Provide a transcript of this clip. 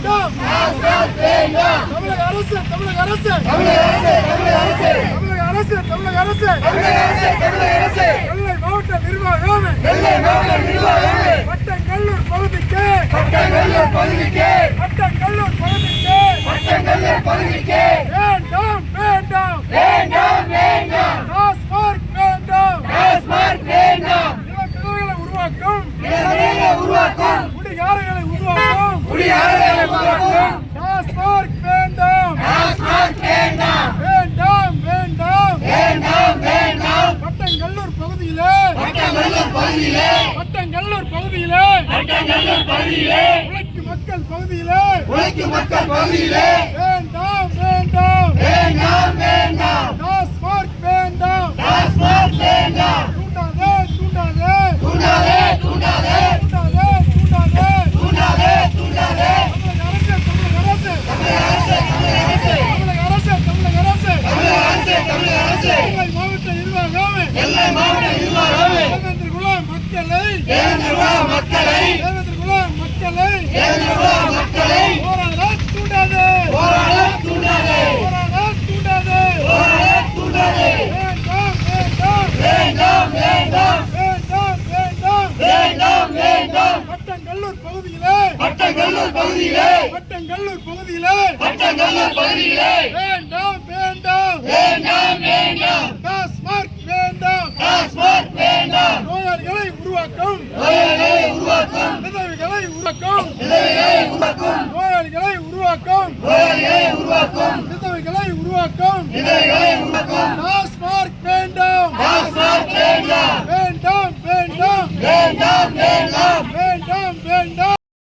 வேண்டாம் தமிழக அரசு தமிழக அரசு தமிழக அரசு தமிழக அரசு நெல்லை மாவட்ட நிர்வாகம் பட்டங்கல்லூர் பகுதிக்கு வேண்டாம் வேண்டாம் டாஸ்மார்க் வேண்டாம் இளம்பிள்ளைகளை உருவாக்கும் குடிகாரர்களை உருவாக்கும் டாஸ்மார்க் வேண்டாம் பட்டங்கல்லூர் பகுதியிலே உழைக்கும் மக்கள் பகுதியிலே வேண்டாம் டாஸ்மார்க் வேண்டாம் தூண்டாதே நெல்லை மாவட்ட நிர்வாகம் மக்களை போராட தூண்டாதே பட்டங்கல்லூர் பகுதியிலே வேண்டாம் டாஸ்மார்க் வேண்டாம் நோயாளிகளை உருவாக்கும் விதவைகளை உருவாக்கும் நோயாளிகளை உருவாக்கும் விதவைகளை உருவாக்கும்